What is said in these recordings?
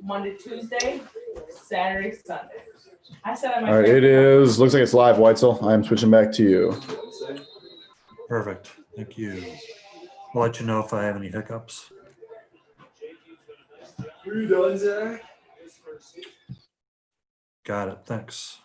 Monday, Tuesday, Saturday, Sunday. I said I might. All right, it is. Looks like it's live, Weitzel. I'm switching back to you. Perfect. Thank you. I'll let you know if I have any hiccups. You done, Zach? Got it. Thanks.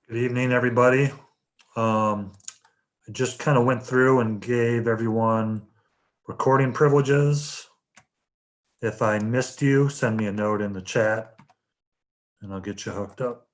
Good evening, everybody. I just kind of went through and gave everyone recording privileges. If I missed you, send me a note in the chat and I'll get you hooked up.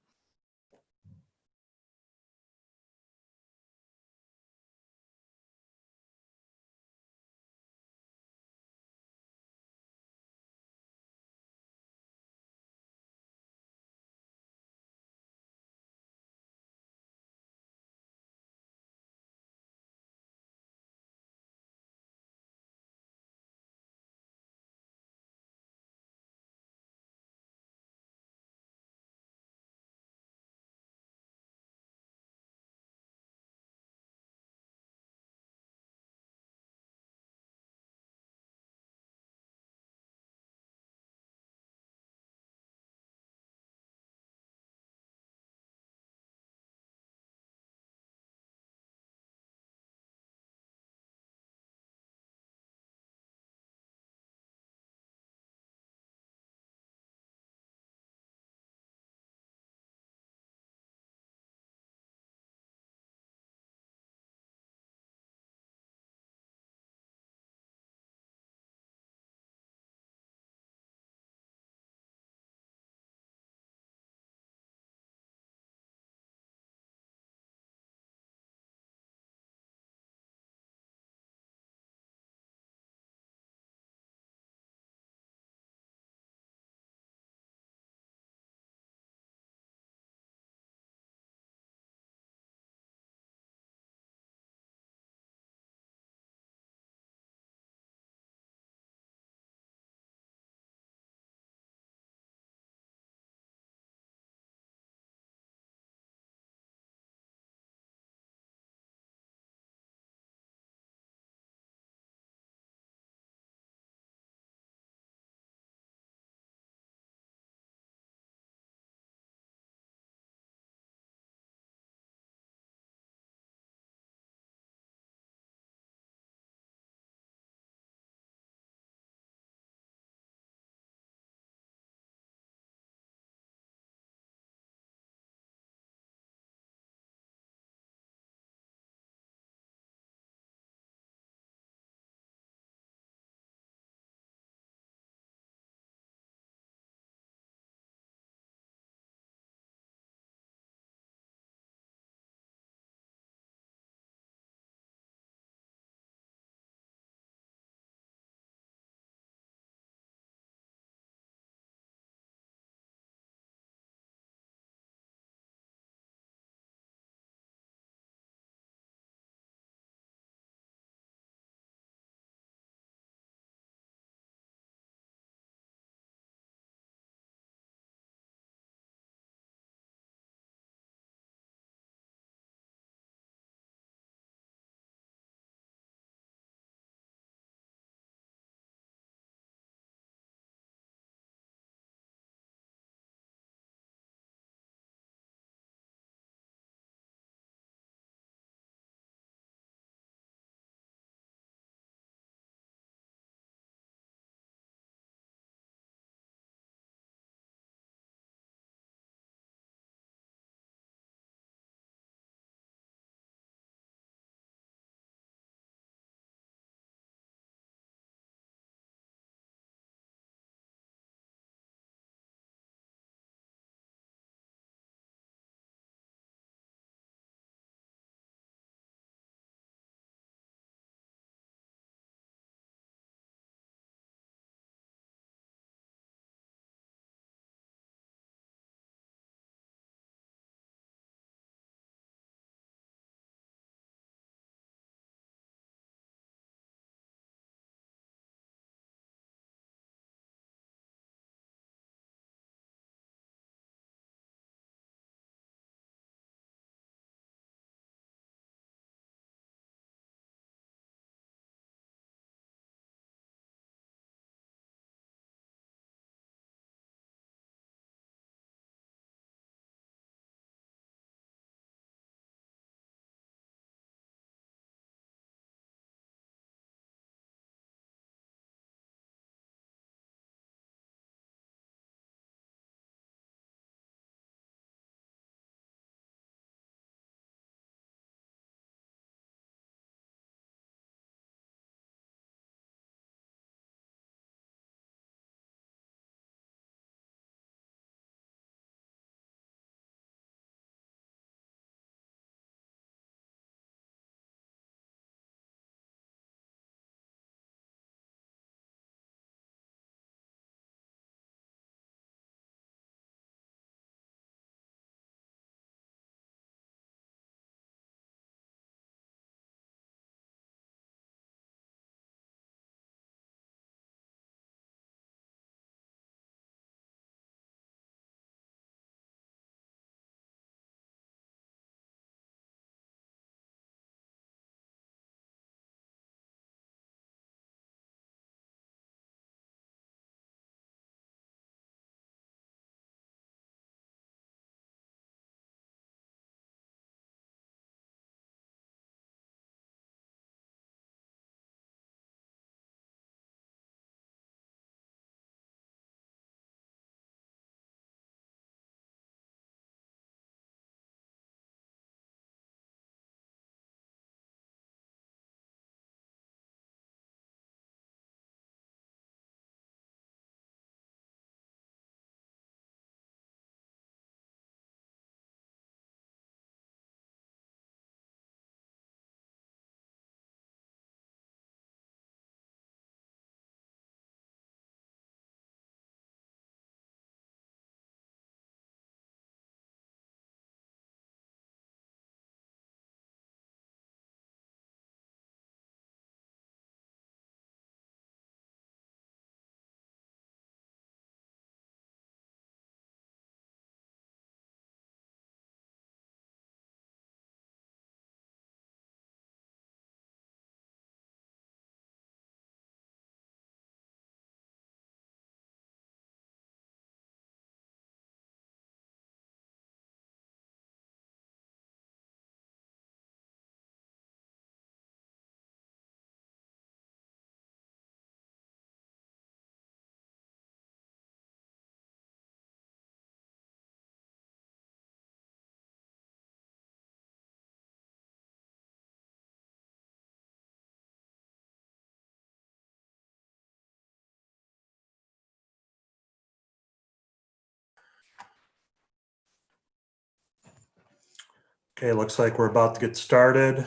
Okay, looks like we're about to get started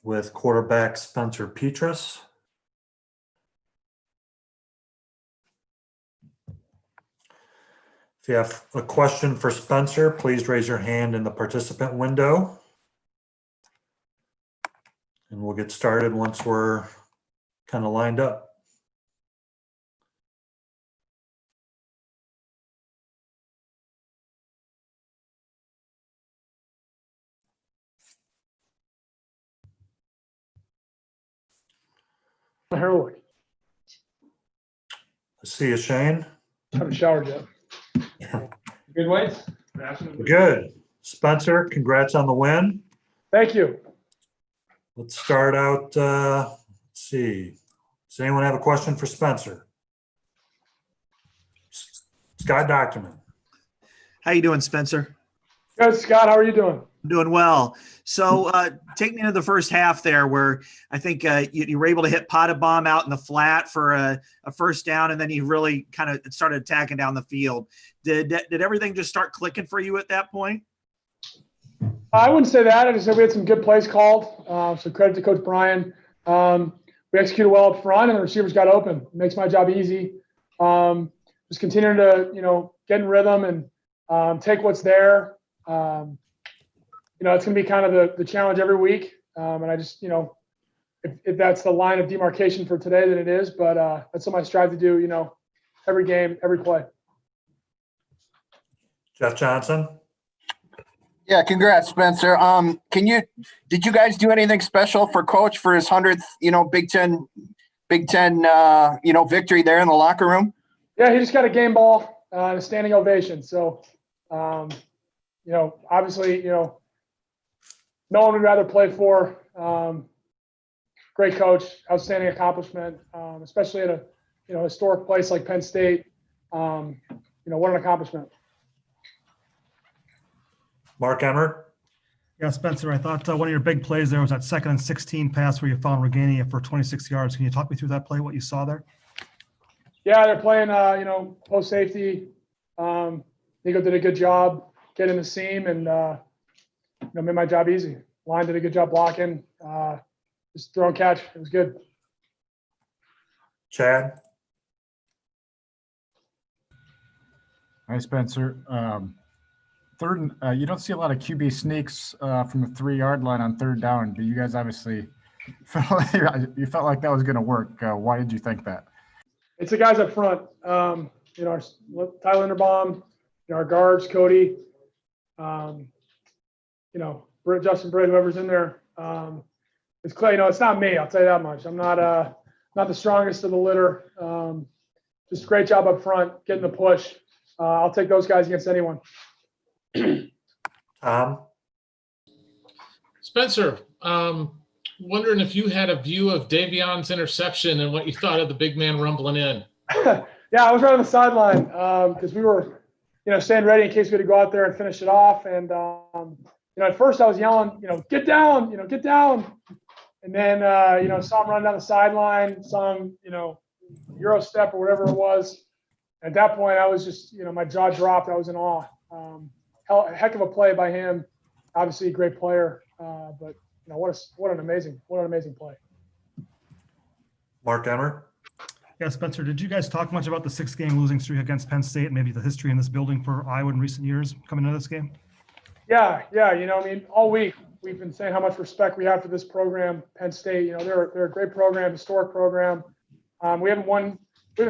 with quarterback Spencer Petras. If you have a question for Spencer, please raise your hand in the participant window. And we'll get started once we're kind of lined up. Heroic. I see you, Shane. Haven't showered yet. Good Whites? Good. Spencer, congrats on the win. Thank you. Let's start out, let's see. Does anyone have a question for Spencer? Scott Document. How you doing, Spencer? Good, Scott. How are you doing? I'm doing well. So take me into the first half there where I think you were able to hit Potted-Bomb out in the flat for a first down, and then you really kind of started attacking down the field. Did everything just start clicking for you at that point? I wouldn't say that. I just said we had some good plays called. So credit to Coach Brian. We executed well up front, and the receivers got open. It makes my job easy. Just continuing to, get in rhythm and take what's there. It's going to be kind of the challenge every week. And I just, if that's the line of demarcation for today, then it is. But that's what I strive to do, every game, every play. Jeff Johnson. Yeah, congrats, Spencer. Did you guys do anything special for Coach for his 100th, Big Ten, victory there in the locker room? Yeah, he just got a game ball and a standing ovation. So, obviously, no one would rather play for. Great coach, outstanding accomplishment, especially at a historic place like Penn State. What an accomplishment. Mark Emmert. Yeah, Spencer, I thought one of your big plays there was that 2nd and 16 pass where you found Regania for 26 yards. Can you talk me through that play, what you saw there? Yeah, they're playing, post safety. Nico did a good job getting the seam and, made my job easy. Line did a good job blocking. Just throw and catch. It was good. Chad. Hi, Spencer. You don't see a lot of QB sneaks from the 3-yard line on 3rd down, but you guys obviously felt like that was going to work. Why did you think that? It's the guys up front. Our Tyler Linderbaum, our guards, Cody, Justin Britt, whoever's in there. It's clear, it's not me. I'll tell you that much. I'm not the strongest of the litter. Just a great job up front, getting the push. I'll take those guys against anyone. Tom. Spencer, wondering if you had a view of Davion's interception and what you thought of the big man rumbling in. Yeah, I was right on the sideline because we were, staying ready in case we had to go out there and finish it off. And, at first I was yelling, get down, get down. And then, saw him run down the sideline, saw him, Euro step or whatever it was. At that point, I was just, my jaw dropped. I was in awe. A heck of a play by him. Obviously, a great player. But what an amazing play. Mark Emmert. Yeah, Spencer, did you guys talk much about the 6-game losing streak against Penn State and maybe the history in this building for Iowa in recent years coming into this game? Yeah. All week we've been saying how much respect we have for this program, Penn State. They're a great program, historic program. We haven't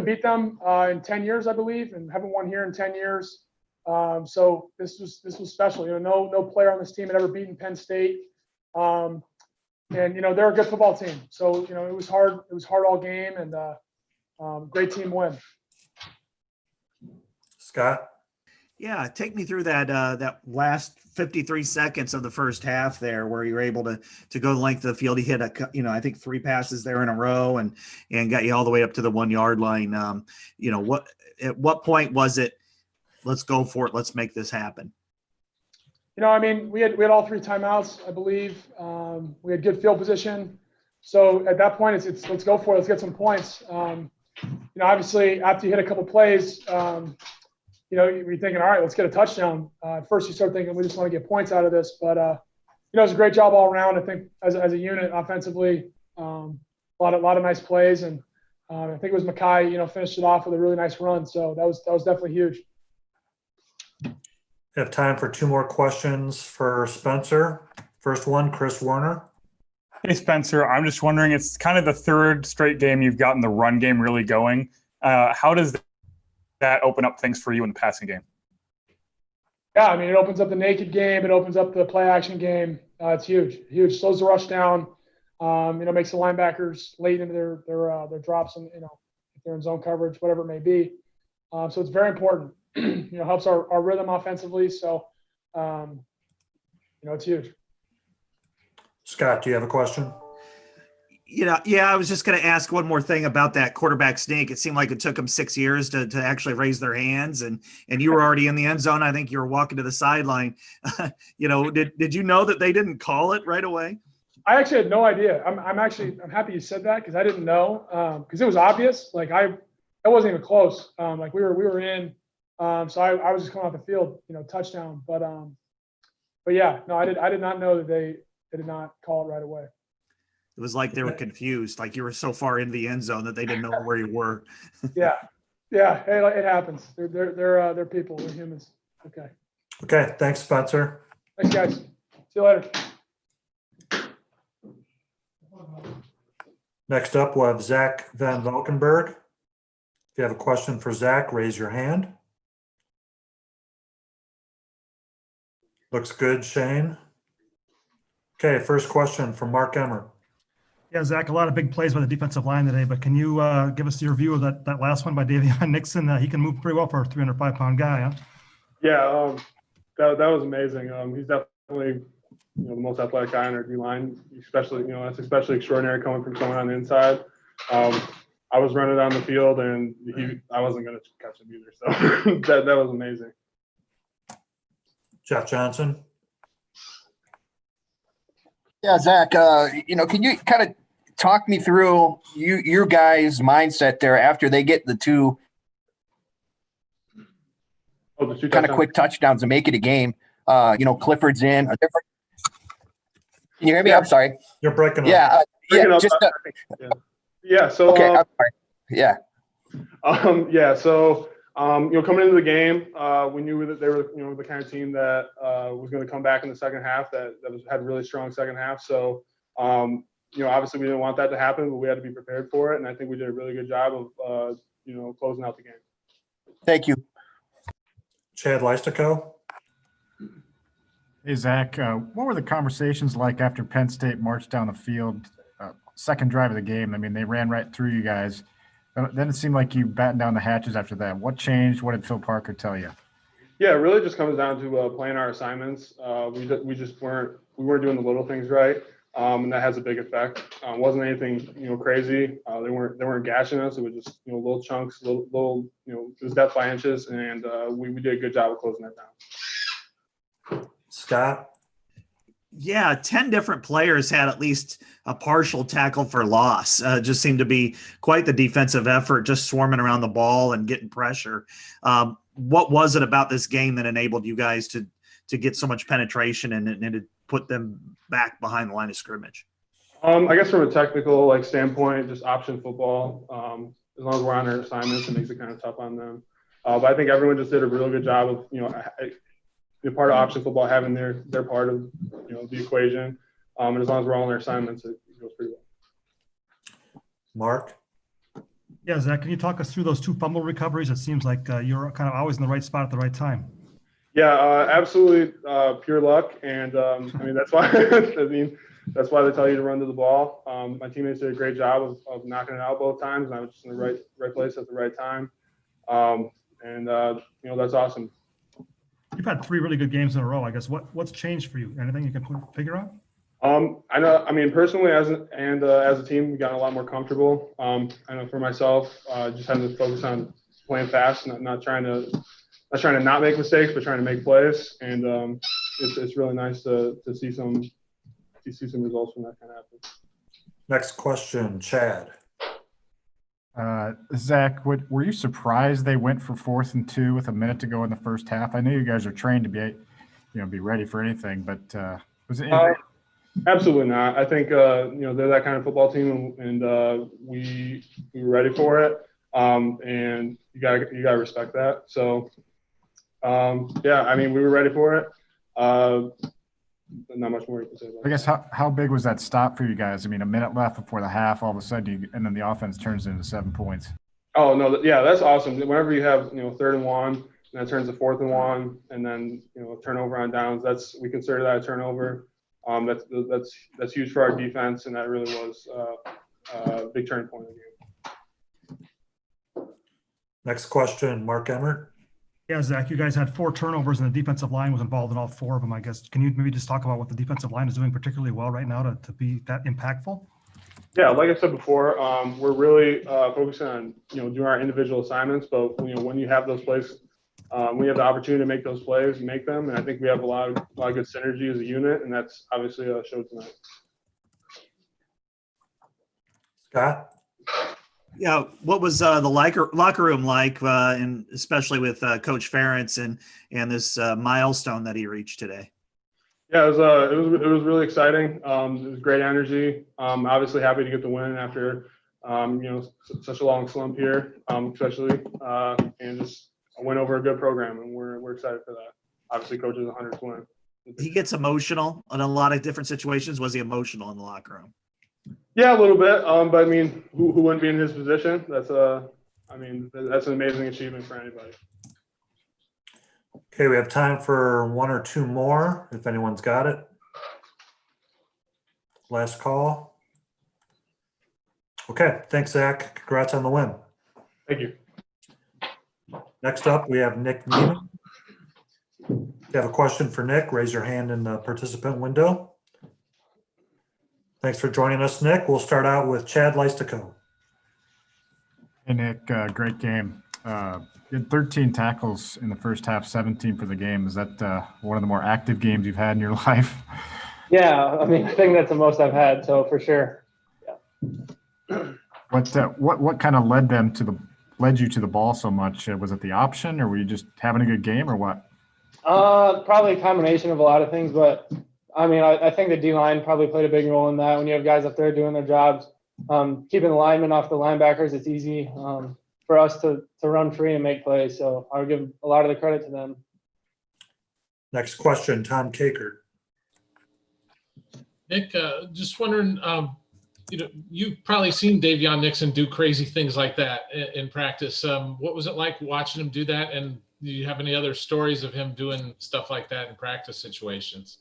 beat them in 10 years, I believe, and haven't won here in 10 years. So this was special. No player on this team had ever beaten Penn State. And they're a good football team. So it was hard. It was hard all game, and great team win. Scott. Yeah, take me through that last 53 seconds of the first half there, where you were able to go the length of the field. He hit I think 3 passes there in a row, and got you all the way up to the 1-yard line. At what point was it? Let's go for it. Let's make this happen. We had all 3 timeouts, I believe. We had good field position. So at that point, it's let's go for it. Let's get some points. Obviously, after you hit a couple plays, you're thinking, all right, let's get a touchdown. At first you start thinking we just want to get points out of this, but it was a great job all around. I think as a unit offensively, a lot of nice plays, and I think it was Mackay, finished it off with a really nice run. So that was definitely huge. We have time for 2 more questions for Spencer. First one, Chris Warner. Hey, Spencer, I'm just wondering, it's kind of the 3rd straight game you've gotten the run game really going. How does that open up things for you in the passing game? Yeah, I mean, it opens up the naked game. It opens up the play action game. It's huge. Slows the rush down. Makes the linebackers late into their drops, and if they're in zone coverage, whatever it may be. So it's very important. Helps our rhythm offensively. So, it's huge. Scott, do you have a question? I was just going to ask one more thing about that quarterback sneak. It seemed like it took them 6 years to actually raise their hands, and you were already in the end zone. I think you were walking to the sideline. Did you know that they didn't call it right away? I actually had no idea. I'm happy you said that, because I didn't know, because it was obvious. Like it wasn't even close. Like we were in. So I was just coming off the field, touchdown. But yeah, no, I did not know that they did not call it right away. It was like they were confused, like you were so far into the end zone that they didn't know where you were. Yeah. Hey, it happens. They're people. They're humans. Okay. Okay. Thanks, Spencer. Thanks, guys. See you later. Next up, we'll have Zach VanValkenburg. If you have a question for Zach, raise your hand. Looks good, Shane. Okay, first question from Mark Emmer. Yeah, Zach, a lot of big plays by the defensive line today, but can you give us your view of that last one by Davion Nixon? He can move pretty well for a 305-pound guy, huh? Yeah, that was amazing. He's definitely the most athletic guy on our D line, especially that's especially extraordinary coming from someone on the inside. I was running down the field and I wasn't going to catch him either, so that was amazing. Jeff Johnson. Yeah, Zach, can you kind of talk me through your guys' mindset there after they get the two kind of quick touchdowns and make it a game? Clifford's in. Can you hear me? Yeah. I'm sorry. You're breaking up. Yeah. Yeah. So okay. I'm sorry. Yeah. So coming into the game, we knew that they were the kind of team that was going to come back in the second half. That had a really strong second half. So obviously we didn't want that to happen, but we had to be prepared for it, and I think we did a really good job of closing out the game. Thank you. Chad Leistico. Hey, Zach, what were the conversations like after Penn State marched down the field, second drive of the game? I mean, they ran right through you guys. Then it seemed like you battened down the hatches after that. What changed? What did Phil Parker tell you? Yeah, it really just comes down to playing our assignments. We just weren't doing the little things right, and that has a big effect. It wasn't anything crazy. They weren't gashing us. It was just little chunks, little it was death by inches, and we did a good job of closing that down. Scott. Yeah, 10 different players had at least a partial tackle for loss. Just seemed to be quite the defensive effort, just swarming around the ball and getting pressure. What was it about this game that enabled you guys to get so much penetration and to put them back behind the line of scrimmage? I guess from a technical standpoint, just option football. As long as we're on our assignments, it makes it kind of tough on them. But I think everyone just did a really good job of the part of option football, having their part of the equation, and as long as we're all on our assignments, it goes pretty well. Mark. Yeah, Zach, can you talk us through those 2 fumble recoveries? It seems like you're kind of always in the right spot at the right time. Yeah, absolutely, pure luck, and that's why that's why they tell you to run to the ball. My teammates did a great job of knocking it out both times, and I was just in the right place at the right time, and that's awesome. You've had 3 really good games in a row. I guess what's changed for you? Anything you can figure out? I know. I mean, personally, as a team, we've gotten a lot more comfortable. I know for myself, just having to focus on playing fast, not trying to not make mistakes, but trying to make plays. And it's really nice to see some results from that kind of happen. Next question, Chad. Zach, were you surprised they went for 4th and 2 with a minute to go in the first half? I know you guys are trained to be ready for anything, but was it? Absolutely not. I think they're that kind of football team, and we were ready for it. And you gotta respect that. So we were ready for it. Not much more you can say about I guess how big was that stop for you guys? I mean, a minute left before the half, all of a sudden, and then the offense turns into 7 points. Oh no, that's awesome. Whenever you have 3rd and 1, and that turns to 4th and 1, and then a turnover on downs, we consider that a turnover. That's huge for our defense, and that really was a big turning point of the game. Next question, Mark Emmert. Yeah, Zach, you guys had 4 turnovers and the defensive line was involved in all 4 of them, I guess. Can you maybe just talk about what the defensive line is doing particularly well right now to be that impactful? Yeah, like I said before, we're really focusing on doing our individual assignments, but when you have those plays, we have the opportunity to make those plays, make them, and I think we have a lot of good synergy as a unit, and that's obviously showed tonight. Scott? Yeah, what was the locker room like, and especially with Coach Ferentz and this milestone that he reached today? Yeah, it was really exciting. It was great energy. Obviously happy to get the win after such a long slump here, especially and just a win over a good program, and we're excited for that. Obviously, coach is 100 to win. He gets emotional in a lot of different situations. Was he emotional in the locker room? Yeah, a little bit. But I mean, who wouldn't be in his position? That's an amazing achievement for anybody. Okay, we have time for 1 or 2 more, if anyone's got it. Last call. Okay, thanks, Zach. Congrats on the win. Thank you. Next up, we have Nick Niemann. If you have a question for Nick, raise your hand in the participant window. Thanks for joining us, Nick. We'll start out with Chad Leistico. Hey, Nick, great game. You had 13 tackles in the first half, 17 for the game. Is that one of the more active games you've had in your life? Yeah, I mean, I think that's the most I've had, so for sure. Yeah. What kind of led you to the ball so much? Was it the option, or were you just having a good game, or what? Probably a combination of a lot of things, but I mean, I think the D-line probably played a big role in that. When you have guys up there doing their jobs, keeping the linemen off the linebackers, it's easy for us to run free and make plays. So I would give a lot of the credit to them. Next question, Tom Kakert. Nick, just wondering, you've probably seen Davion Nixon do crazy things like that in practice. What was it like watching him do that? And do you have any other stories of him doing stuff like that in practice situations?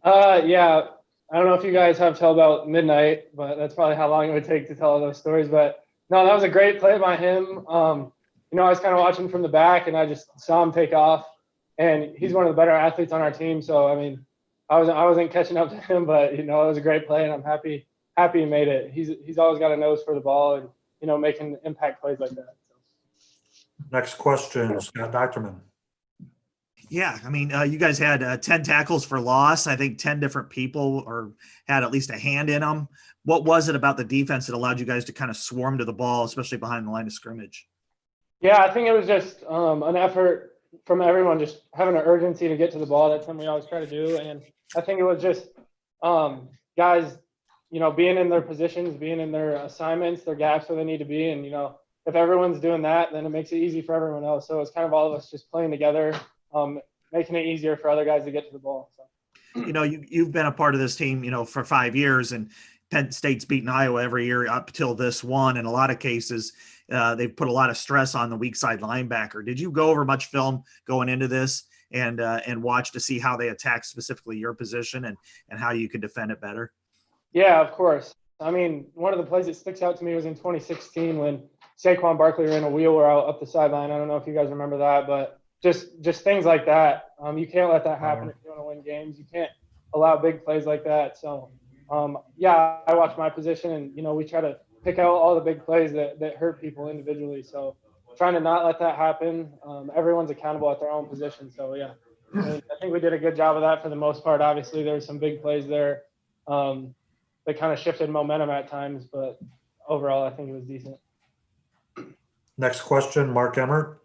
Yeah, I don't know if you guys have till about midnight, but that's probably how long it would take to tell all those stories. But no, that was a great play by him. I was kind of watching from the back, and I just saw him take off. And he's one of the better athletes on our team. So I mean, I wasn't catching up to him, but it was a great play, and I'm happy he made it. He's always got a nose for the ball, and making impact plays like that. So. Next question, Scott Docterman. Yeah, I mean, you guys had 10 tackles for loss. I think 10 different people had at least a hand in them. What was it about the defense that allowed you guys to kind of swarm to the ball, especially behind the line of scrimmage? Yeah, I think it was just an effort from everyone, just having an urgency to get to the ball. That's something we always try to do. And I think it was just guys, being in their positions, being in their assignments, their gaps where they need to be. And, if everyone's doing that, then it makes it easy for everyone else. So it's kind of all of us just playing together, making it easier for other guys to get to the ball. So. You've been a part of this team, for 5 years, and Penn State's beaten Iowa every year up till this one. In a lot of cases, they've put a lot of stress on the weak side linebacker. Did you go over much film going into this and watch to see how they attack specifically your position and how you could defend it better? Yeah, of course. I mean, one of the plays that sticks out to me was in 2016 when Saquon Barkley ran a wheel route up the sideline. I don't know if you guys remember that, but just things like that. You can't let that happen if you want to win games. You can't allow big plays like that. So, yeah, I watch my position, and, we try to pick out all the big plays that hurt people individually. So trying to not let that happen. Everyone's accountable at their own position. So, yeah, I think we did a good job of that for the most part. Obviously, there were some big plays there that kind of shifted momentum at times, but overall, I think it was decent. Next question, Mark Emmert.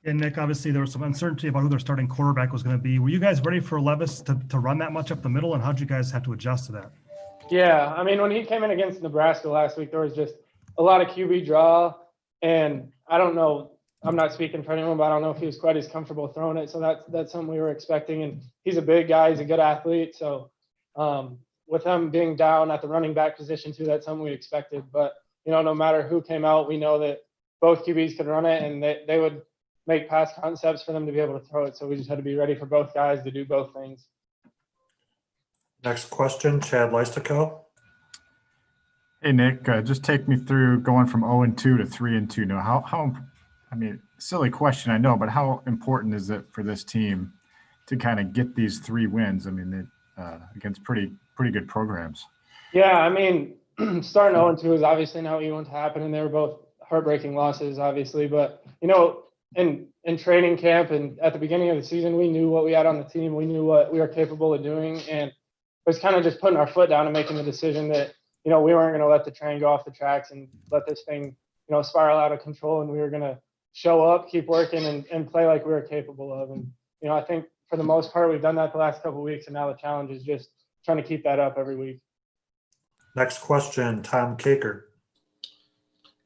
And Nick, obviously there was some uncertainty about who their starting quarterback was going to be. Were you guys ready for Levis to run that much up the middle, and how'd you guys have to adjust to that? Yeah, I mean, when he came in against Nebraska last week, there was just a lot of QB draw, and I don't know, I'm not speaking for anyone, but I don't know if he was quite as comfortable throwing it. So that's something we were expecting. And he's a big guy, he's a good athlete. So with him being down at the running back position too, that's something we expected. But no matter who came out, we know that both QBs could run it, and they would make pass concepts for them to be able to throw it. So we just had to be ready for both guys to do both things. Next question, Chad Leistico. Hey, Nick, just take me through going from 0-2 to 3-2. Now, how, I mean, silly question, I know, but how important is it for this team to kind of get these 3 wins? I mean, against pretty good programs. Yeah, I mean, starting 0-2 is obviously not what you want to happen, and they were both heartbreaking losses, obviously. But, in training camp and at the beginning of the season, we knew what we had on the team. We knew what we were capable of doing, and it was kind of just putting our foot down and making the decision that, we weren't going to let the train go off the tracks and let this thing, spiral out of control. And we were going to show up, keep working, and play like we were capable of. And, I think for the most part, we've done that the last couple of weeks, and now the challenge is just trying to keep that up every week. Next question, Tom Caker.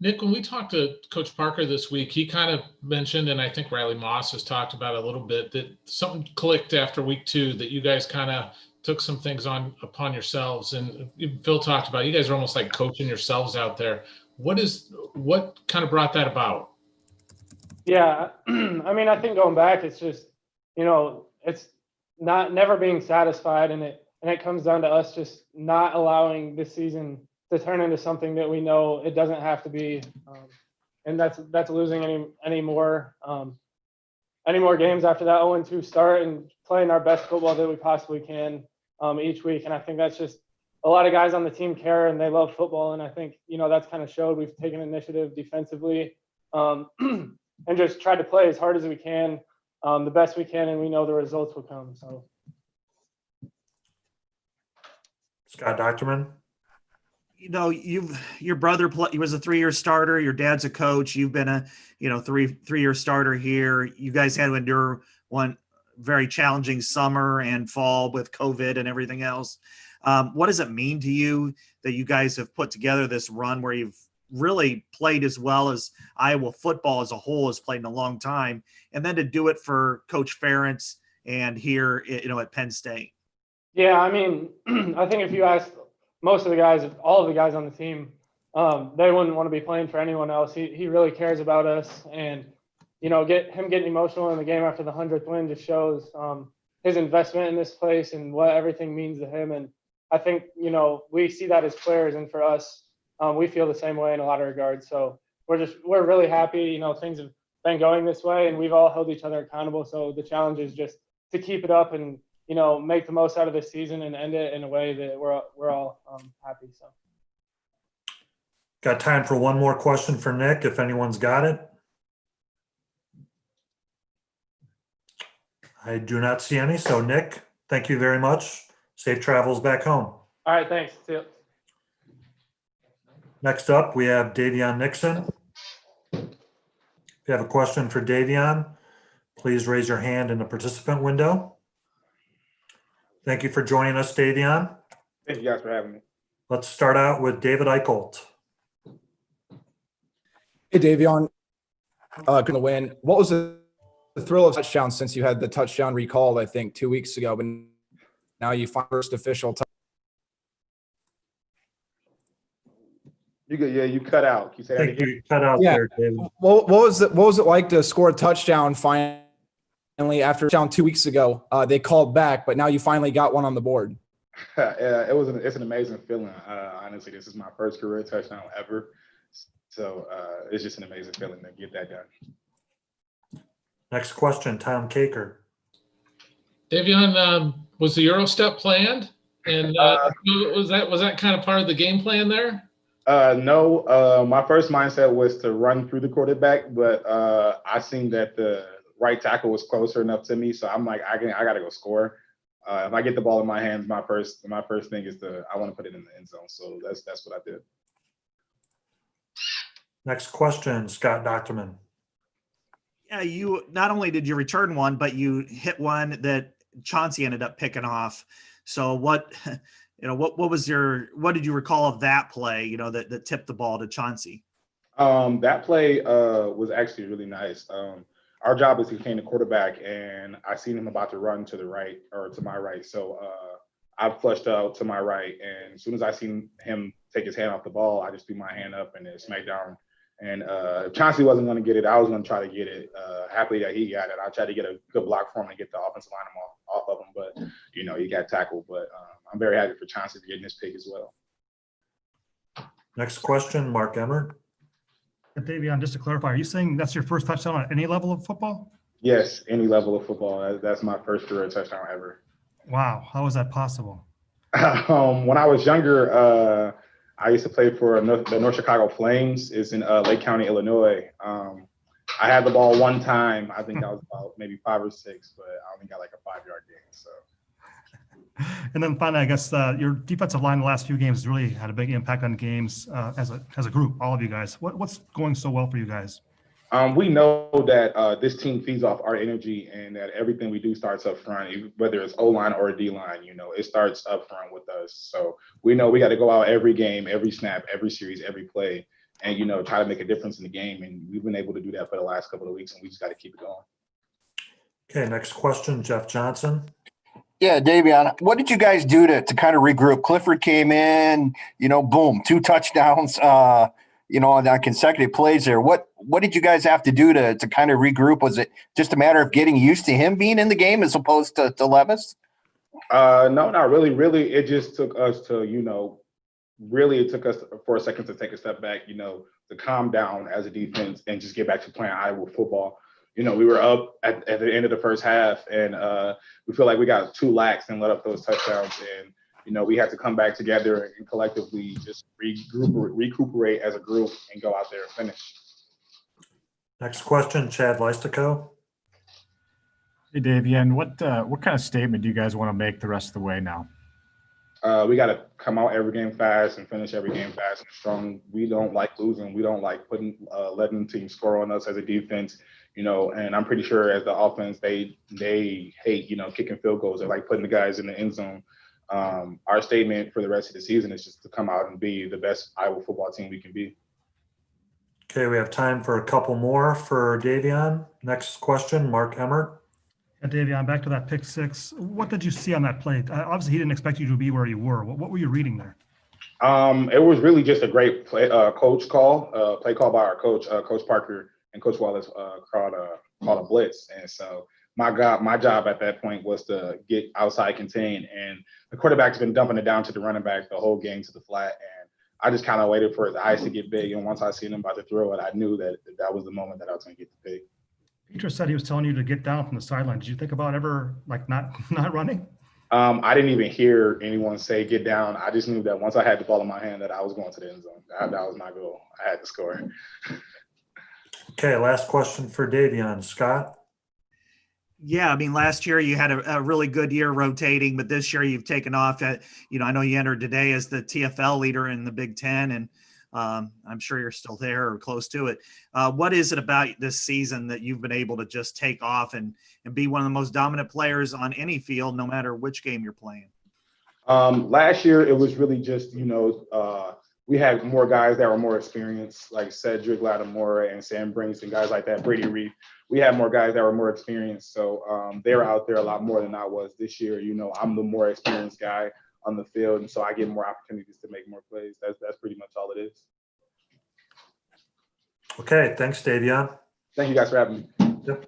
Nick, when we talked to Coach Parker this week, he kind of mentioned, and I think Riley Moss has talked about it a little bit, that something clicked after week 2, that you guys kind of took some things upon yourselves. And Phil talked about, you guys are almost like coaching yourselves out there. What kind of brought that about? Yeah, I mean, I think going back, it's just, it's never being satisfied, and it comes down to us just not allowing this season to turn into something that we know it doesn't have to be, and that's losing any more games after that 0-2 start and playing our best football that we possibly can each week. And I think that's just a lot of guys on the team care and they love football, and I think that's kind of showed. We've taken initiative defensively and just tried to play as hard as we can, the best we can, and we know the results will come. So, Scott Docterman. Your brother he was a 3-year starter. Your dad's a coach. You've been a three-year starter here. You guys had to endure one very challenging summer and fall with COVID and everything else. What does it mean to you that you guys have put together this run where you've really played as well as Iowa football as a whole has played in a long time, and then to do it for Coach Ferentz and here at Penn State? Yeah, I mean, I think if you ask most of the guys, all of the guys on the team, they wouldn't want to be playing for anyone else. He really cares about us, and getting emotional in the game after the 100th win just shows his investment in this place and what everything means to him. And I think we see that as players, and for us, we feel the same way in a lot of regards. So we're really happy. Things have been going this way, and we've all held each other accountable. So the challenge is just to keep it up and make the most out of this season and end it in a way that we're all happy. So, Got time for one more question for Nick, if anyone's got it. I do not see any. So, Nick, thank you very much. Safe travels back home. All right, thanks. See you. Next up, we have Davion Nixon. If you have a question for Davion, please raise your hand in the participant window. Thank you for joining us, Davion. Thank you guys for having me. Let's start out with David Eicholt. Hey, Davion. Gonna win. What was the thrill of touchdown since you had the touchdown recalled, I think, 2 weeks ago, but now you find first official touchdown? You cut out. Can you say that again? You cut out there, David. What was it like to score a touchdown finally after a touchdown 2 weeks ago? They called back, but now you finally got one on the board. It's an amazing feeling. Honestly, this is my first career touchdown ever. So it's just an amazing feeling to get that done. Next question, Tom Caker. Davion, was the Euro step planned? And was that kind of part of the game plan there? No, my first mindset was to run through the quarterback, but I seen that the right tackle was closer enough to me, so I'm like, I got to go score. If I get the ball in my hands, my first thing is I want to put it in the end zone. So that's what I did. Next question, Scott Docterman. Yeah, you not only did you return one, but you hit one that Chauncey ended up picking off. So what did you recall of that play, that tipped the ball to Chauncey? That play was actually really nice. Our job is to contain the quarterback, and I seen him about to run to the right or to my right. So I flushed out to my right, and as soon as I seen him take his hand off the ball, I just threw my hand up and it smacked down. And if Chauncey wasn't going to get it, I was going to try to get it. Happily that he got it. I tried to get a good block for him and get the offensive line off of him, but he got tackled. But I'm very happy for Chauncey for getting this pick as well. Next question, Mark Emmert. Davion, just to clarify, are you saying that's your first touchdown on any level of football? Yes, any level of football. That's my first career touchdown ever. Wow, how is that possible? When I was younger, I used to play for the North Chicago Flames. It's in Lake County, Illinois. I had the ball one time. I think I was about maybe 5 or 6, but I only got like a 5-yard gain. So. And then finally, I guess your defensive line the last few games has really had a big impact on games as a group, all of you guys. What's going so well for you guys? We know that this team feeds off our energy and that everything we do starts up front, whether it's O-line or D-line, it starts up front with us. So we know we got to go out every game, every snap, every series, every play, and, try to make a difference in the game. And we've been able to do that for the last couple of weeks, and we just got to keep it going. Okay, next question, Jeff Johnson. Yeah, Davion, what did you guys do to kind of regroup? Clifford came in, boom, 2 touchdowns, on consecutive plays there. What did you guys have to do to kind of regroup? Was it just a matter of getting used to him being in the game as opposed to Levis? No, not really. Really, it just took us to, it took us for a second to take a step back, to calm down as a defense and just get back to playing Iowa football. We were up at the end of the first half, and we feel like we got too lax and let up those touchdowns. And, we had to come back together and collectively just recuperate as a group and go out there and finish. Next question, Chad Leistico. Hey, Davion, what kind of statement do you guys want to make the rest of the way now? We got to come out every game fast and finish every game fast and strong. We don't like losing. We don't like letting teams score on us as a defense. And I'm pretty sure as the offense, they hate, kicking field goals. They like putting the guys in the end zone. Our statement for the rest of the season is just to come out and be the best Iowa football team we can be. Okay, we have time for a couple more for Davion. Next question, Mark Emmert. Yeah, Davion, back to that pick 6. What did you see on that play? Obviously, he didn't expect you to be where you were. What were you reading there? It was really just a great play call by our coach, Coach Parker, and Coach Wallace called a blitz. And so my job at that point was to get outside contained, and the quarterback's been dumping it down to the running back the whole game to the flat, and I just kind of waited for his eyes to get big, and once I seen him about to throw it, I knew that was the moment that I was going to get the pick. Petras said he was telling you to get down from the sideline. Did you think about ever not running? I didn't even hear anyone say get down. I just knew that once I had the ball in my hand that I was going to the end zone. That was my goal. I had to score. Okay, last question for Davion. Scott? Yeah, I mean, last year you had a really good year rotating, but this year you've taken off. I know you entered today as the TFL leader in the Big Ten, and I'm sure you're still there or close to it. What is it about this season that you've been able to just take off and be one of the most dominant players on any field, no matter which game you're playing? Last year, it was really just, we had more guys that were more experienced, like Cedric Lattimore and Sam Brinks and guys like that, Brady Reed. We had more guys that were more experienced. So they were out there a lot more than I was this year. I'm the more experienced guy on the field, and so I get more opportunities to make more plays. That's pretty much all it is. Okay, thanks, Davion. Thank you guys for having me. Yep.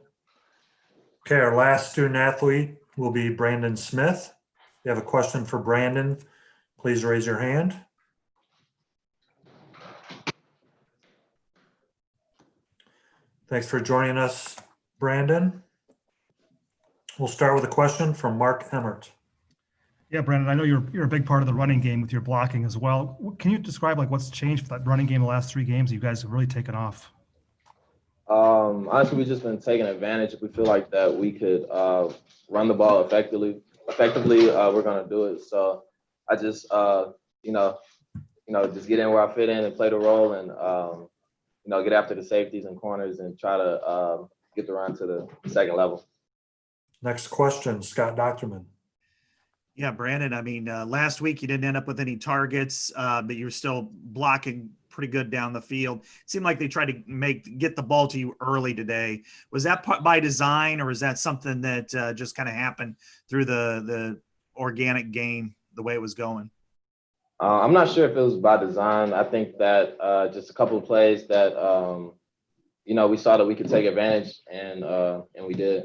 Okay, our last student athlete will be Brandon Smith. If you have a question for Brandon, please raise your hand. Thanks for joining us, Brandon. We'll start with a question from Mark Emmert. Yeah, Brandon, I know you're a big part of the running game with your blocking as well. Can you describe what's changed for that running game the last 3 games? You guys have really taken off. Honestly, we've just been taking advantage. If we feel like that we could run the ball effectively, we're going to do it. So I just, just get in where I fit in and play the role. And, get after the safeties and corners and try to get the run to the second level. Next question, Scott Docterman. Yeah, Brandon, I mean, last week you didn't end up with any targets, but you were still blocking pretty good down the field. It seemed like they tried to get the ball to you early today. Was that by design, or is that something that just kind of happened through the organic game, the way it was going? I'm not sure if it was by design. I think that just a couple of plays that, we saw that we could take advantage, and we did.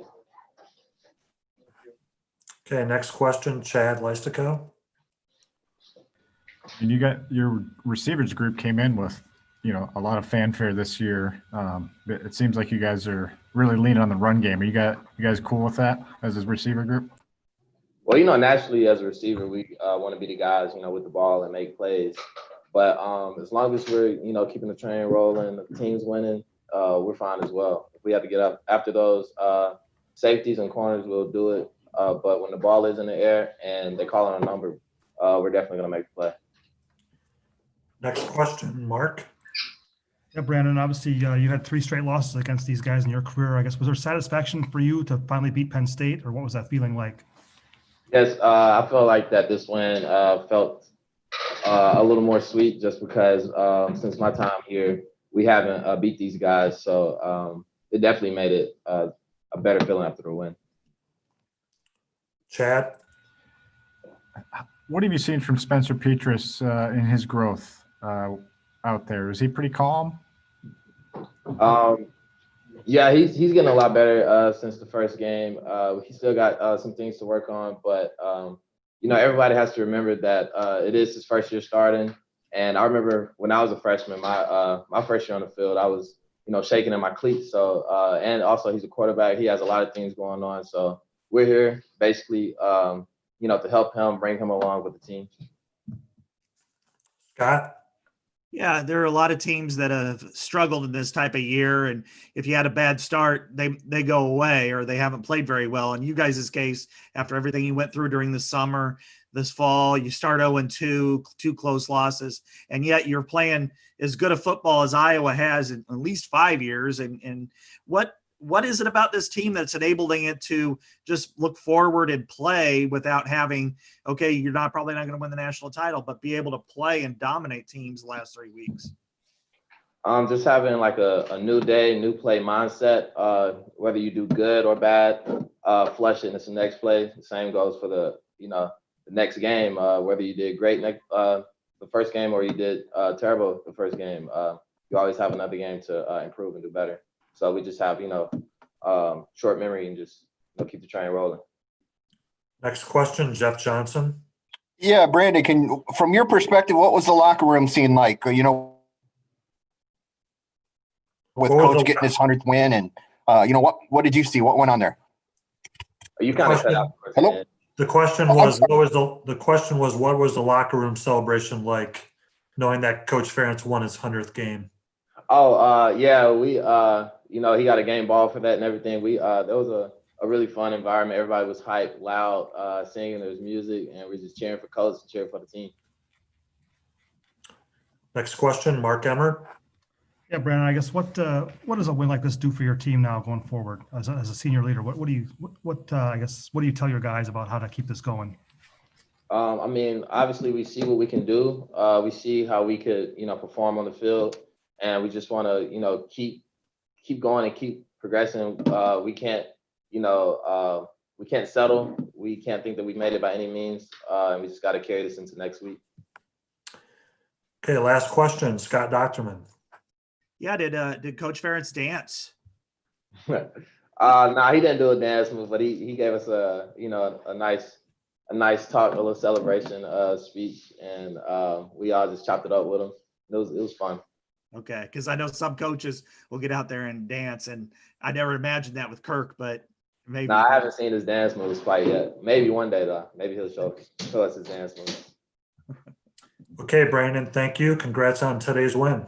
Okay, next question, Chad Leistico. And you got your receivers group came in with, a lot of fanfare this year. It seems like you guys are really leaning on the run game. Are you guys cool with that as a receiver group? Well, naturally as a receiver, we want to be the guys, with the ball and make plays. But as long as we're, keeping the train rolling, the team's winning, we're fine as well. If we have to get up after those safeties and corners, we'll do it. But when the ball is in the air and they call on a number, we're definitely going to make the play. Next question, Mark. Yeah, Brandon, obviously you had 3 straight losses against these guys in your career. I guess, was there satisfaction for you to finally beat Penn State, or what was that feeling like? Yes, I feel like that this win felt a little more sweet just because since my time here, we haven't beat these guys. So it definitely made it a better feeling after the win. Chad? What have you seen from Spencer Petras in his growth out there? Is he pretty calm? Yeah, he's getting a lot better since the first game. He still got some things to work on, but everybody has to remember that it is his first year starting. And I remember when I was a freshman, my first year on the field, I was shaking in my cleats. So and also he's a quarterback. He has a lot of things going on. So we're here basically to help him, bring him along with the team. Scott? Yeah, there are a lot of teams that have struggled in this type of year, and if you had a bad start, they go away or they haven't played very well. In you guys' case, after everything you went through during the summer, this fall, you start 0-2, 2 close losses, and yet you're playing as good a football as Iowa has in at least 5 years. And what is it about this team that's enabling it to just look forward and play without having, okay, you're probably not going to win the national title, but be able to play and dominate teams the last 3 weeks? Just having like a new day, new play mindset, whether you do good or bad, flush it into the next play. The same goes for the next game, whether you did great the first game or you did terrible the first game. You always have another game to improve and do better. So we just have, short memory and just keep the train rolling. Next question, Jeff Johnson. Yeah, Brandon, from your perspective, what was the locker room scene like? With Coach getting his 100th win, and what did you see? What went on there? You kind of cut out. Hello. The question was, what was the locker room celebration like, knowing that Coach Ferentz won his 100th game? Oh, yeah, we, he got a game ball for that and everything. There was a really fun environment. Everybody was hyped, loud, singing. There was music, and we were just cheering for Coach and cheering for the team. Next question, Mark Emmer. Yeah, Brandon, I guess what does a win like this do for your team now going forward as a senior leader? What do you tell your guys about how to keep this going? I mean, obviously we see what we can do. We see how we could, perform on the field, and we just want to, keep going and keep progressing. We can't settle. We can't think that we made it by any means. And we just got to carry this into next week. Okay, last question, Scott Docterman. Yeah, did Coach Ferentz dance? Nah, he didn't do a dance move, but he gave us a nice talk, a little celebration speech, and we all just chopped it up with him. It was fun. Okay, because I know some coaches will get out there and dance, and I never imagined that with Kirk, but maybe. No, I haven't seen his dance moves quite yet. Maybe one day though. Maybe he'll show us his dance moves. Okay, Brandon, thank you. Congrats on today's win.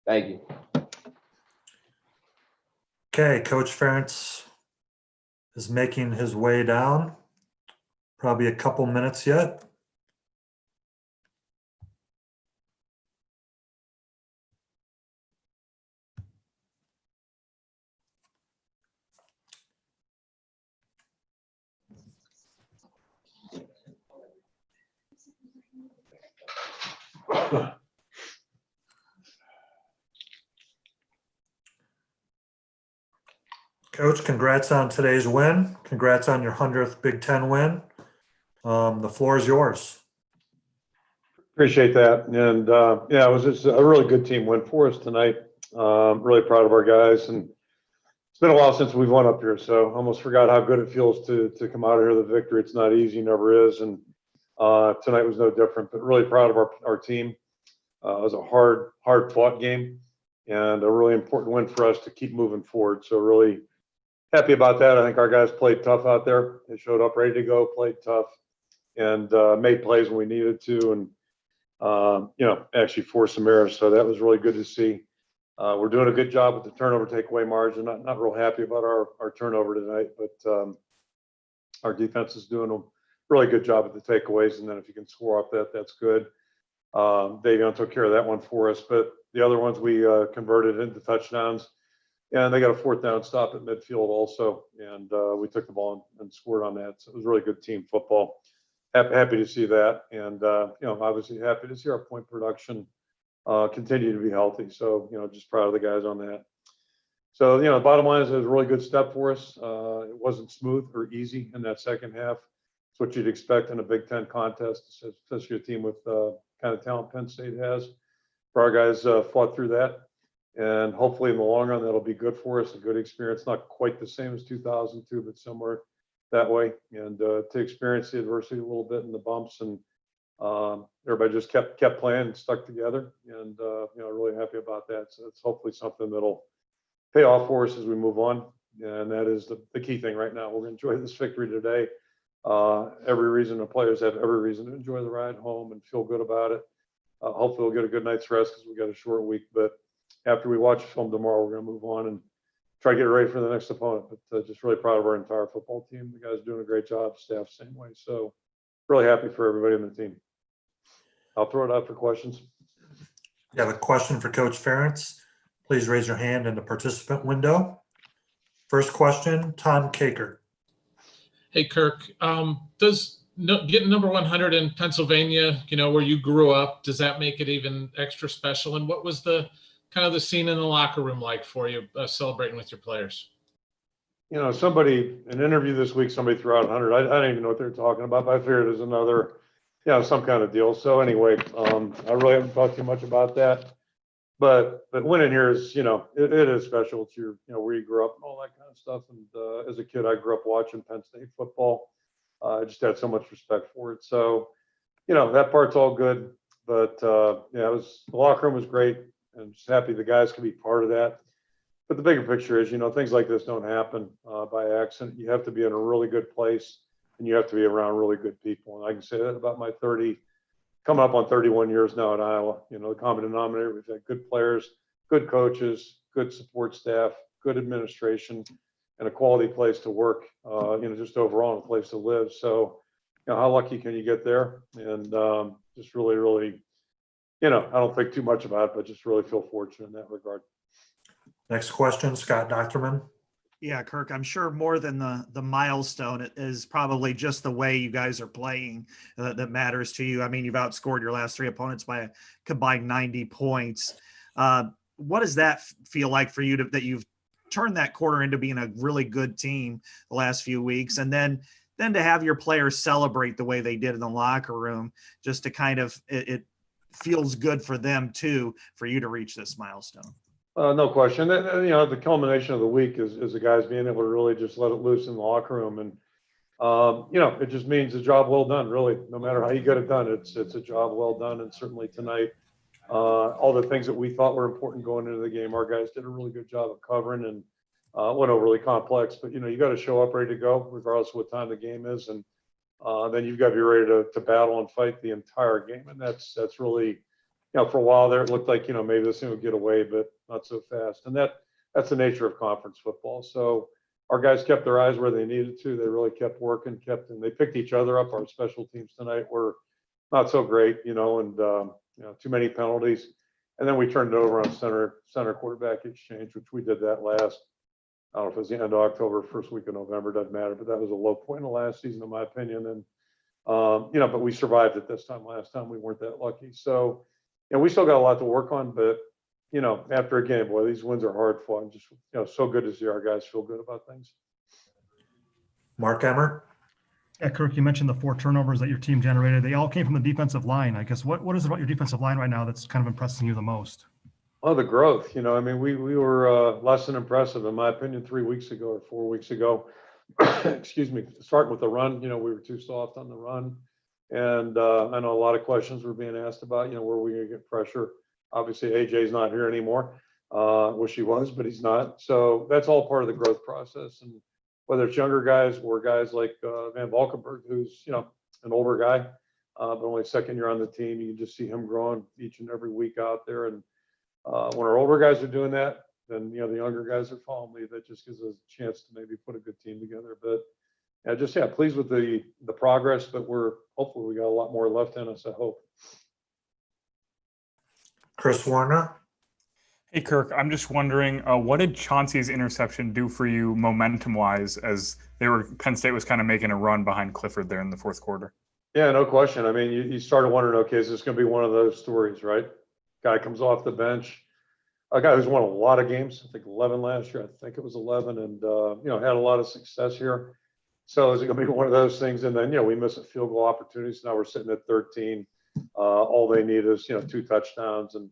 Thank you. Okay, Coach Ferentz is making his way down. Probably a couple minutes yet. Coach, congrats on today's win. Congrats on your 100th Big Ten win. The floor is yours. Appreciate that. And yeah, it was just a really good team win for us tonight. Really proud of our guys. And it's been a while since we've won up here, so almost forgot how good it feels to come out of here with a victory. It's not easy, never is. And tonight was no different, but really proud of our team. It was a hard fought game and a really important win for us to keep moving forward. So really happy about that. I think our guys played tough out there. They showed up ready to go, played tough, and made plays when we needed to, and actually forced some errors. So that was really good to see. We're doing a good job with the turnover takeaway margin. Not real happy about our turnover tonight, but our defense is doing a really good job at the takeaways. And then if you can score off that, that's good. Davion took care of that one for us, but the other ones we converted into touchdowns. And they got a 4th down stop at midfield also, and we took the ball and scored on that. So it was really good team football. Happy to see that, and obviously happy to see our point production continue to be healthy. So just proud of the guys on that. So the bottom line is it was a really good step for us. It wasn't smooth or easy in that second half. It's what you'd expect in a Big Ten contest, especially a team with kind of talent Penn State has. For our guys fought through that. And hopefully in the long run, that'll be good for us, a good experience, not quite the same as 2002, but somewhere that way. And to experience the adversity a little bit and the bumps, and everybody just kept playing and stuck together. And, really happy about that. So it's hopefully something that'll pay off for us as we move on. And that is the key thing right now. We're going to enjoy this victory today. The players have every reason to enjoy the ride home and feel good about it. Hopefully we'll get a good night's rest because we got a short week, but after we watch film tomorrow, we're going to move on and try to get ready for the next opponent. But just really proud of our entire football team. The guys are doing a great job, staff same way. So really happy for everybody on the team. I'll throw it out for questions. You have a question for Coach Ferentz? Please raise your hand in the participant window. First question, Tom Caker. Hey, Kirk, getting number 100 in Pennsylvania, where you grew up, does that make it even extra special? And what was the scene in the locker room like for you, celebrating with your players? An interview this week, somebody threw out 100. I don't even know what they're talking about, but I figured it was another, some kind of deal. So anyway, I really haven't thought too much about that. But winning here is, it is special. It's your, where you grew up and all that kind of stuff. And as a kid, I grew up watching Penn State football. I just had so much respect for it. So, that part's all good. But the locker room was great. And just happy the guys can be part of that. But the bigger picture is, things like this don't happen by accident. You have to be in a really good place, and you have to be around really good people. And I can say that about my coming up on 31 years now at Iowa. The common denominator, we've had good players, good coaches, good support staff, good administration, and a quality place to work, just overall a place to live. So, how lucky can you get there? And just really, really, I don't think too much about it, but just really feel fortunate in that regard. Next question, Scott Docterman. Yeah, Kirk, I'm sure more than the milestone, it is probably just the way you guys are playing that matters to you. I mean, you've outscored your last 3 opponents by a combined 90 points. What does that feel like for you that you've turned that quarter into being a really good team the last few weeks? And then to have your players celebrate the way they did in the locker room, just to kind of, it feels good for them too, for you to reach this milestone. No question. The culmination of the week is the guys being able to really just let it loose in the locker room. And, it just means a job well done, really. No matter how you get it done, it's a job well done. And certainly tonight, all the things that we thought were important going into the game, our guys did a really good job of covering, and went over really complex. But, you got to show up ready to go, regardless of what time the game is. And then you've got to be ready to battle and fight the entire game. And that's really, for a while there, it looked like, maybe this thing would get away, but not so fast. And that's the nature of conference football. So our guys kept their eyes where they needed to. They really kept working, and they picked each other up. Our special teams tonight were not so great, and too many penalties. And then we turned it over on center quarterback exchange, which we did that last, I don't know if it was the end of October, first week of November, doesn't matter. But that was a low point in the last season, in my opinion. And But we survived it this time. Last time we weren't that lucky. So, we still got a lot to work on, but, after a game, boy, these wins are hard fought, and just, so good to see our guys feel good about things. Mark Emmert. Yeah, Kirk, you mentioned the 4 turnovers that your team generated. They all came from the defensive line. I guess what is it about your defensive line right now that's kind of impressing you the most? Oh, the growth. We were less than impressive, in my opinion, 3 weeks ago or 4 weeks ago. Excuse me. Starting with the run, we were too soft on the run. And I know a lot of questions were being asked about, where we going to get pressure. Obviously, AJ's not here anymore. Wish he was, but he's not. So that's all part of the growth process. And whether it's younger guys or guys like VanValkenburg, who's, an older guy, but only second year on the team, you can just see him growing each and every week out there. And when our older guys are doing that, then, the younger guys are following me. That just gives us a chance to maybe put a good team together. But pleased with the progress, but hopefully we got a lot more left in us, I hope. Chris Warner. Hey, Kirk, I'm just wondering, what did Chauncey's interception do for you momentum-wise as Penn State was kind of making a run behind Clifford there in the fourth quarter? Yeah, no question. I mean, you started wondering, okay, is this going to be one of those stories, right? Guy comes off the bench, a guy who's won a lot of games, I think 11 last year, I think it was 11, and, had a lot of success here. So is it going to be one of those things? And then, we miss a field goal opportunity. So now we're sitting at 13. All they need is, 2 touchdowns. And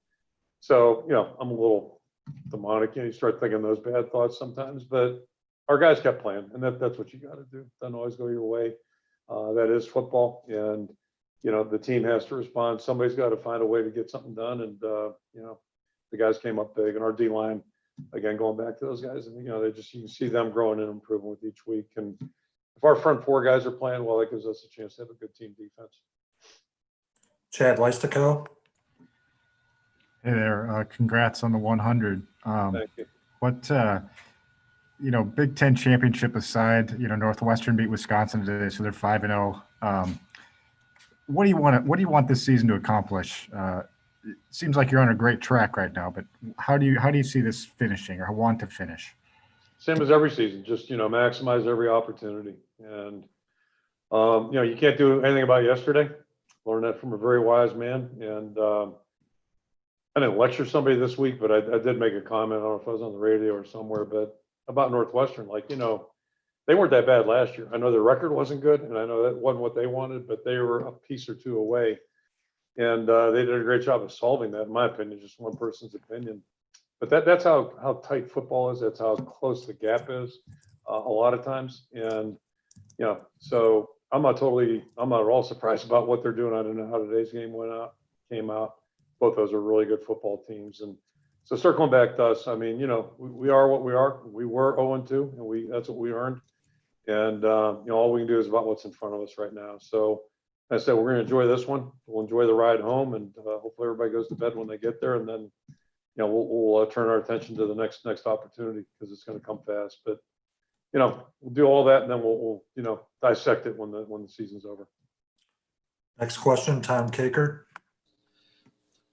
so, I'm a little demonic. You start thinking those bad thoughts sometimes, but our guys kept playing, and that's what you got to do. Doesn't always go your way. That is football, and the team has to respond. Somebody's got to find a way to get something done, and the guys came up big, and our D line, again, going back to those guys, and you can see them growing and improving with each week. And if our front 4 guys are playing well, that gives us a chance to have a good team defense. Chad Leistico. Hey there. Congrats on the 100. Thank you. What, Big Ten championship aside, Northwestern beat Wisconsin today, so they're 5-0. What do you want this season to accomplish? It seems like you're on a great track right now, but how do you see this finishing, or want to finish? Same as every season, just, maximize every opportunity. And, you can't do anything about yesterday. Learned that from a very wise man. And I didn't lecture somebody this week, but I did make a comment. I don't know if I was on the radio or somewhere, but about Northwestern, they weren't that bad last year. I know their record wasn't good, and I know that wasn't what they wanted, but they were a piece or 2 away. And they did a great job of solving that, in my opinion, just one person's opinion. But that's how tight football is. That's how close the gap is a lot of times. And, so I'm not at all surprised about what they're doing. I don't know how today's game came out. Both those are really good football teams. And so circling back to us, I mean, we are what we are. We were 0-2, and that's what we earned. And, all we can do is about what's in front of us right now. So I said, we're going to enjoy this one. We'll enjoy the ride home, and hopefully everybody goes to bed when they get there. And then, we'll turn our attention to the next opportunity, because it's going to come fast. But, we'll do all that, and then we'll dissect it when the season's over. Next question, Tom Kakert.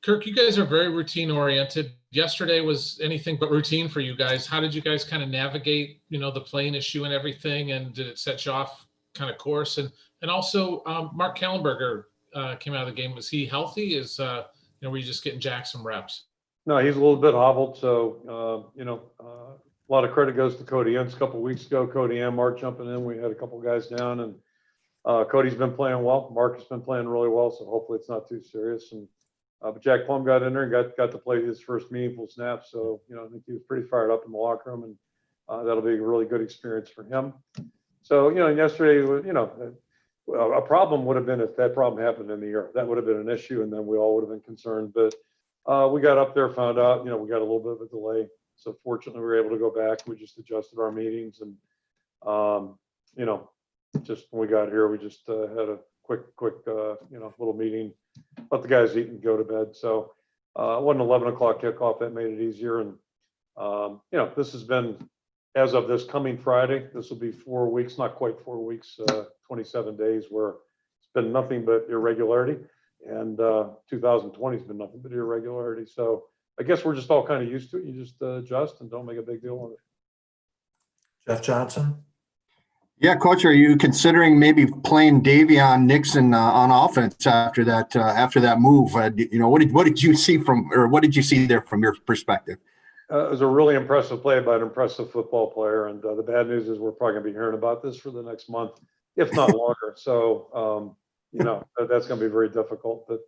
Kirk, you guys are very routine oriented. Yesterday was anything but routine for you guys. How did you guys kind of navigate, the plane issue and everything? And did it set you off kind of course? And also Mark Kellenberger came out of the game. Was he healthy? Were you just getting jacked some reps? No, he's a little bit hobbled. So, a lot of credit goes to Cody Ince a couple of weeks ago. Cody and Mark jumping in. We had a couple guys down, and Cody's been playing well. Mark has been playing really well. So hopefully it's not too serious. And but Jack Plum got in there and got to play his first meaningful snap. So, I think he was pretty fired up in the locker room, and that'll be a really good experience for him. So, yesterday, a problem would have been if that problem happened in the year. That would have been an issue, and then we all would have been concerned. But we got up there, found out, we got a little bit of a delay. So fortunately, we were able to go back. We just adjusted our meetings, and, just when we got here, we just had a quick, little meeting, let the guys eat and go to bed. So it wasn't 11 o'clock kickoff. That made it easier. And, this has been, as of this coming Friday, this will be 4 weeks, not quite 4 weeks, 27 days where it's been nothing but irregularity. And 2020 has been nothing but irregularity. So I guess we're just all kind of used to it. You just adjust and don't make a big deal of it. Jeff Johnson. Yeah, coach, are you considering maybe playing Davion Nixon on offense after that move? What did you see what did you see there from your perspective? It was a really impressive play by an impressive football player. And the bad news is we're probably going to be hearing about this for the next month, if not longer. So, that's going to be very difficult. But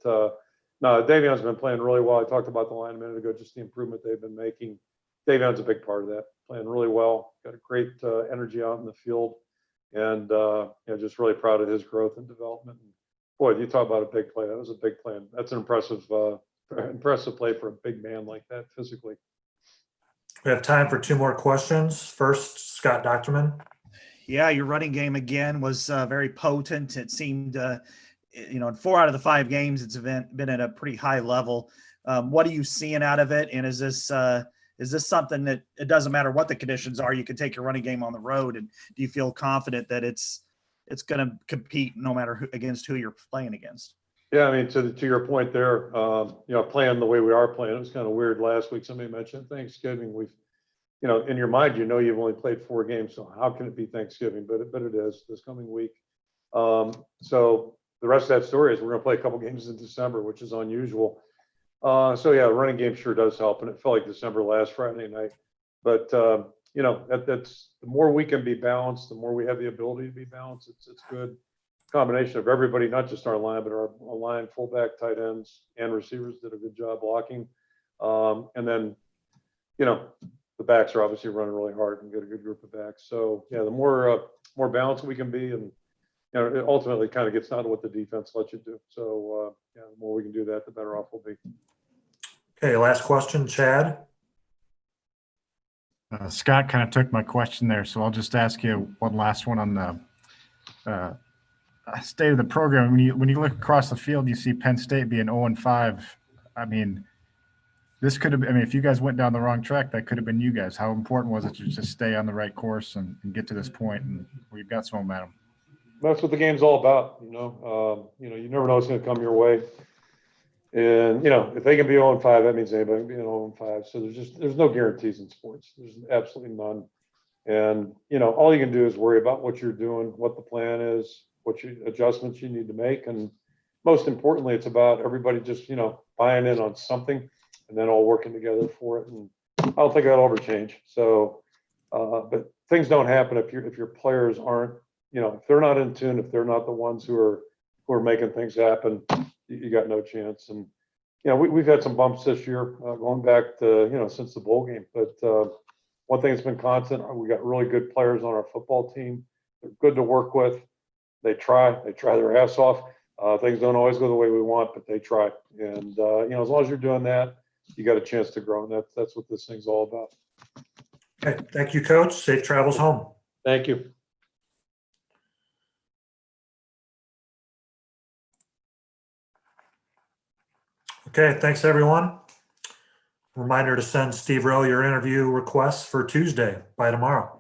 no, Davion's been playing really well. I talked about the line a minute ago, just the improvement they've been making. Davion's a big part of that, playing really well, got a great energy out in the field. And just really proud of his growth and development. Boy, you talk about a big play. That was a big play. That's an impressive play for a big man like that physically. We have time for 2 more questions. First, Scott Docterman. Yeah, your running game again was very potent. It seemed, in 4 out of the 5 games, it's been at a pretty high level. What are you seeing out of it? And is this something that it doesn't matter what the conditions are, you can take your running game on the road? And do you feel confident that it's going to compete no matter against who you're playing against? Yeah, I mean, to your point there, playing the way we are playing, it was kind of weird last week. Somebody mentioned Thanksgiving. We've, in your mind, you've only played 4 games, so how can it be Thanksgiving? But it is this coming week. So the rest of that story is we're going to play a couple games in December, which is unusual. Running game sure does help, and it felt like December last Friday night. But that's the more we can be balanced, the more we have the ability to be balanced. It's good combination of everybody, not just our line, but our line, fullback, tight ends, and receivers did a good job blocking. And then, the backs are obviously running really hard and get a good group of backs. So the more balanced we can be, and it ultimately kind of gets down to what the defense lets you do. So the more we can do that, the better off we'll be. Okay, last question, Chad. Scott kind of took my question there, so I'll just ask you one last one on the state of the program. When you look across the field, you see Penn State being 0-5. I mean, this could have. I mean, if you guys went down the wrong track, that could have been you guys. How important was it to just stay on the right course and get to this point, and we've got some momentum? That's what the game's all about. You never know what's going to come your way. And, if they can be 0-5, that means anybody can be 0-5. So there's no guarantees in sports. There's absolutely none. And, all you can do is worry about what you're doing, what the plan is, what adjustments you need to make. And most importantly, it's about everybody just, buying in on something and then all working together for it. And I don't think that'll ever change. So, but things don't happen if your players aren't, if they're not in tune, if they're not the ones who are making things happen, you got no chance. And, we've had some bumps this year going back to, since the bowl game. But one thing that's been constant, we got really good players on our football team. They're good to work with. They try their ass off. Things don't always go the way we want, but they try. And, as long as you're doing that, you got a chance to grow. And that's what this thing's all about. Okay, thank you, Coach. Safe travels home. Thank you. Okay, thanks everyone. Reminder to send Steve Rowe your interview requests for Tuesday by tomorrow.